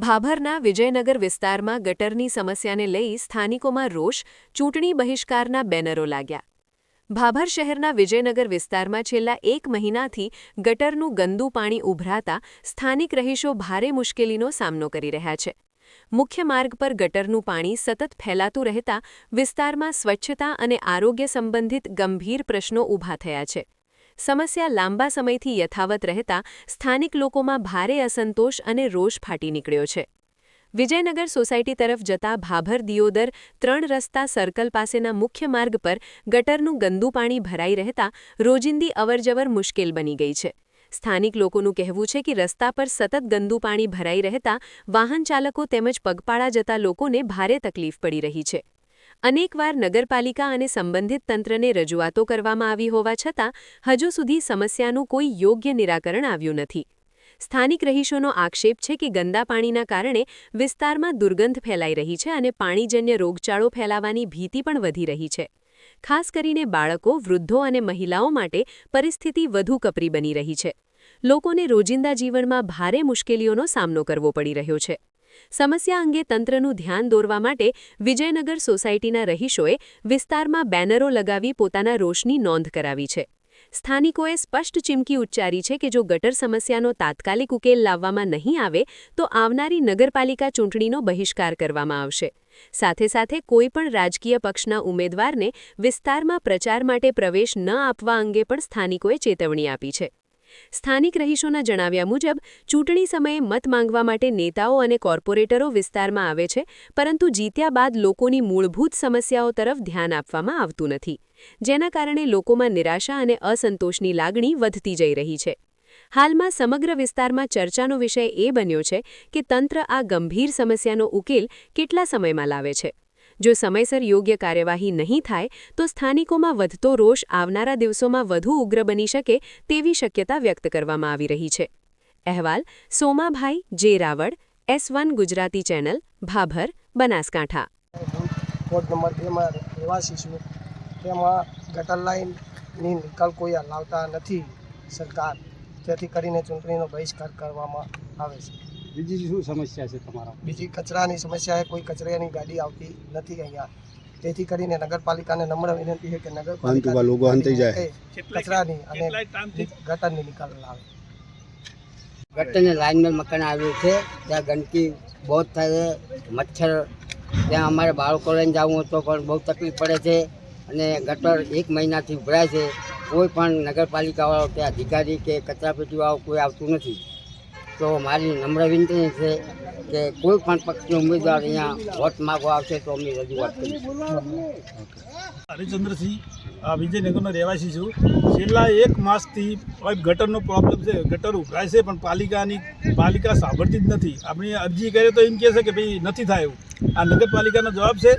ભાભરના વિજયનગર વિસ્તારમાં ગટરની સમસ્યાને લઈ સ્થાનિકોમાં રોષ, ચૂંટણી બહિષ્કારના બેનરો લાગ્યા. ભાભર શહેરના વિજયનગર વિસ્તારમાં છેલ્લા 1 મહિનાથી ગટરનું ગંદુ પાણી ઉભરાતા સ્થાનિક રહીશો ભારે મુશ્કેલીનો સામનો કરી રહ્યા છે. મુખ્ય માર્ગ પર ગટરનું પાણી સતત ફેલાતું રહેતા વિસ્તારમાં સ્વચ્છતા અને આરોગ્ય સંબંધિત ગંભીર પ્રશ્નો ઊભા થયા છે. સમસ્યા લાંબા સમયથી યથાવત રહેતા સ્થાનિક લોકોમાં ભારે અસંતોષ અને રોષ ફાટી નીકળ્યો છે. વિજયનગર સોસાયટી તરફ જતા ભાભર દિયોદર 3 રસ્તા સર્કલ પાસેના મુખ્ય માર્ગ પર ગટરનું ગંદુ પાણી ભરાઈ રહેતા રોજિંદી અવરજવર મુશ્કેલ બની ગઈ છે. સ્થાનિક લોકોનું કહેવું છે કે રસ્તા પર સતત ગંદુ પાણી ભરાઈ રહેતા વાહન ચાલકો તેમજ પગપાળા જતા લોકોને ભારે તકલીફ પડી રહી છે. અનેકવાર નગરપાલિકા અને સંબંધિત તંત્રને રજૂઆતો કરવામાં આવી હોવા છતાં હજુ સુધી સમસ્યાનું કોઈ યોગ્ય નિરાકરણ આવ્યું નથી. સ્થાનિક રહીશોનો આક્ષેપ છે કે ગંદા પાણીના કારણે વિસ્તારમાં દુર્ગંધ ફેલાઈ રહી છે અને પાણીજન્ય રોગચાળો ફેલાવાની ભીતિ પણ વધી રહી છે. ખાસ કરીને બાળકો, વૃદ્ધો અને મહિલાઓ માટે પરિસ્થિતિ વધુ કપરી બની રહી છે. લોકોને રોજિંદા જીવનમાં ભારે મુશ્કેલીઓનો સામનો કરવો પડી રહ્યો છે. સમસ્યા અંગે તંત્રનું ધ્યાન દોરવા માટે વિજયનગર સોસાયટીના રહીશોએ વિસ્તારમાં બેનરો લગાવી પોતાના રોષની નોંધ કરાવી છે. સ્થાનિકોએ સ્પષ્ટ ચીમકી ઉચ્ચારી છે કે જો ગટર સમસ્યાનો તાત્કાલિક ઉકેલ લાવવામાં નહીં આવે તો આવનારી નગરપાલિકા ચૂંટણીનો બહિષ્કાર કરવામાં આવશે. સાથે સાથે કોઈપણ રાજકીય પક્ષના ઉમેદવારને વિસ્તારમાં પ્રચાર માટે પ્રવેશ ન આપવા અંગે પણ સ્થાનિકોએ ચેતવણી આપી છે. સ્થાનિક રહીશોના જણાવ્યા મુજબ ચૂંટણી સમયે મત માંગવા માટે નેતાઓ અને કોર્પોરેટરો વિસ્તારમાં આવે છે, પરંતુ જીત્યા બાદ લોકોની મૂળભૂત સમસ્યાઓ તરફ ધ્યાન આપવામાં આવતું નથી, જેના કારણે લોકોમાં નિરાશા અને અસંતોષની લાગણી વધતી જઈ રહી છે. હાલમાં સમગ્ર વિસ્તારમાં ચર્ચાનો વિષય એ બન્યો છે કે તંત્ર આ ગંભીર સમસ્યાનો ઉકેલ કેટલા સમયમાં લાવે છે. જો સમયસર યોગ્ય કાર્યવાહી નહીં થાય તો સ્થાનિકોમાં વધતો રોષ આવનારા દિવસોમાં વધુ ઉગ્ર બની શકે તેવી શક્યતા વ્યક્ત કરવામાં આવી રહી છે. અહેવાલ સોમાભાઈ જે Raval, S1 Gujarati channel, Bhabhar, Banaskantha. Ward number 2 માં રહેવાસી છું. તેમાં ગટર લાઇનની નિકાલ કોઈ લાવતા નથી સરકાર, જેથી કરીને ચૂંટણીનો બહિષ્કાર કરવામાં આવે છે. બીજી શું સમસ્યા છે તમારા? બીજી કચરાની સમસ્યા છે. કોઈ કચરાની ગાડી આવતી નથી અહીંયા, જેથી કરીને નગરપાલિકાને નમ્ર વિનંતી છે કે નગરપાલિકા કચરાની અને ગટરની નિકાલ લાવે. ગટરની લાઈન में મકાન આવ્યું છે, ત્યાં ગંદકી બહુ થાય છે, મચ્છર, ત્યાં અમારે બાળકો લઈને જવું તો પણ બહુ તકલીફ પડે છે અને ગટર 1 મહિનાથી ઉભરાય છે. કોઈ પણ નગરપાલિકાવાળો કે અધિકારી કે કચરાપેટીવાળો કોઈ આવતું નથી. તો મારી નમ્ર વિનંતી છે કે કોઈ પણ પક્ષનો ઉમેદવાર અહીંયા વોટ માગવા આવશે તો અમે રજૂઆત કરીશું. હરિચંદ્રસિંહ વિજયનગરનો રહેવાસી છું. છેલ્લા 1 માસથી ગટરનો પ્રોબ્લેમ છે. ગટર ઉભરાય છે પણ પાલિકા સાંભળતી જ નથી. આપણે અરજી કરીએ તો એમ કહે છે કે ભાઈ નથી થાય એવું. આ નગરપાલિકાનો જવાબ છે.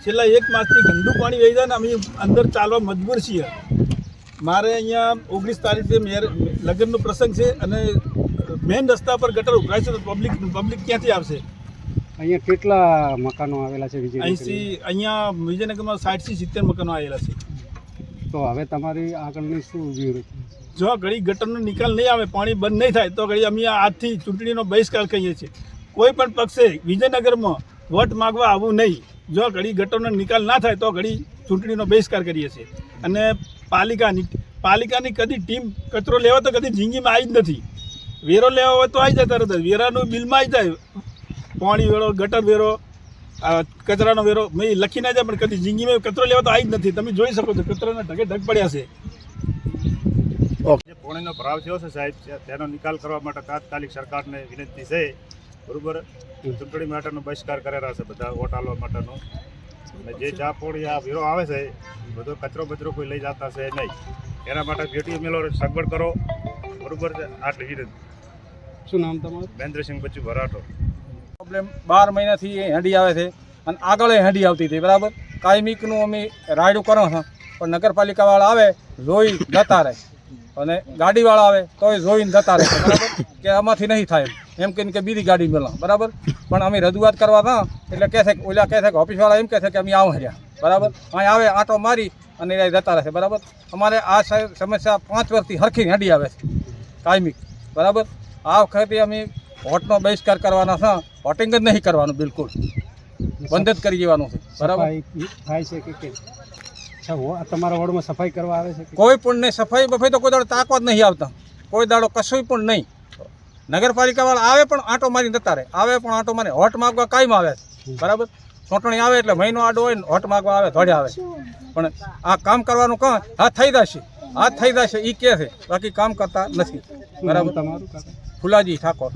છેલ્લા 1 માસથી ગંદુ પાણી વહી જાય ને અમે અંદર ચાલવા મજબૂર છીએ. મારે અહીંયા 19 તારીખે લગ્નનો પ્રસંગ છે અને મેઇન રસ્તા પર ગટર ઉભરાય છે તો પબ્લિક ક્યાંથી આવશે? અહીંયા કેટલા મકાનો આવેલા છે અહીંયા વિજયનગરમાં 60 થી 70 મકાનો આવેલા છે. તો હવે તમારી આગળની શું વ્યૂહરચના? જો ઘડી ગટરનો નિકાલ નહીં આવે, પાણી બંધ નહીં થાય તો ઘડી અમે આજથી ચૂંટણીનો બહિષ્કાર કરીએ છીએ. કોઈ પણ પક્ષે વિજયનગરમાં વોટ માગવા આવવું નહીં. જો ઘડી ગટરનો નિકાલ ના થાય તો ઘડી ચૂંટણીનો બહિષ્કાર કરીએ છીએ. અને પાલિકાની કદી ટીમ કચરો લેવા તો કદી જિંદગીમાં આવી જ નથી. વેરો લેવા હોય તો આવી જાય તરત જ, વેરાનું બિલમાં આવી જાય. પાણી વેરો, ગટર વેરો, કચરાનો વેરો મેં લખી ના જાય, પણ કદી જિંદગીમાં કચરો લેવા તો આવી જ નથી. તમે જોઈ શકો છો કચરાના ઢગે ઢગ પડ્યા છે. જે પાણીનો ભરાવ થયો છે સાહેબ, તેનો નિકાલ કરવા માટે તાત્કાલિક સરકારને વિનંતી છે. બરાબર, ચૂંટણી માટેનો બહિષ્કાર કરેલા છે બધા વોટ આલવા માટેનો. અને જે ચા પોણી આ વેરો આવે છે બધો કચરો કોઈ લઈ જતા છે નહીં. એના માટે પેટીઓ મેલો સગવડ કરો. બરાબર છે, આટલી વિનંતી. શું નામ તમારું? મહેન્દ્રસિંહ બચ્ચુ ભરાટો. પ્રોબ્લેમ 12 મહિનાથી હેંડી આવે છે અને આગળ હેંડી આવતી હતી. બરાબર, કાયમિકનું અમે રાયડું કરો હા, પણ નગરપાલિકાવાળા આવે જોઈ જતા રહે અને ગાડીવાળા આવે તોય જોઈને જતા રહે. બરાબર, કે આમાંથી નહીં થાય એમ કહીને કે બીજી ગાડી મેળો. બરાબર, પણ અમે રજૂઆત કરવા હતા એટલે કહે છે કે ઓલા કહે છે કે ઓફિસવાળા એમ કહે છે કે અમે આવું હર્યા. બરાબર, અહીં આવે આંટો મારી અને જતા રહેશે. બરાબર, અમારે આ સમસ્યા 5 વર્ષથી હરખી હેંડી આવે છે કાયમિક. બરાબર, આ વખતે અમે વોટનો બહિષ્કાર કરવાના છે, વોટિંગ જ નહીં કરવાનું, બિલકુલ બંધ જ કરી દેવાનું છે, બરાબર. સફાઈ થાય છે કે અચ્છા તમારા વોર્ડમાં સફાઈ કરવા આવે છે કે? કોઈ પણ નહીં, સફાઈ બફાઈ તો કોઈ દાડો તાકવા જ નહીં આવતા, કોઈ દાડો કશું પણ નહીં. નગરપાલિકાવાળા આવે પણ આંટો મારી જતા રહે, આવે પણ આંટો મારી, વોટ માગવા કાયમ આવે છે, બરાબર. ચૂંટણી આવે એટલે મહિનો આડો હોય ને વોટ માગવા આવે ધોડે આવે, પણ આ કામ કરવાનું કાં હા થઈ જશે એ કહે છે, બાકી કામ કરતા નથી, બરાબર. તમારું કાકા? ફુલાજી ઠાકોર.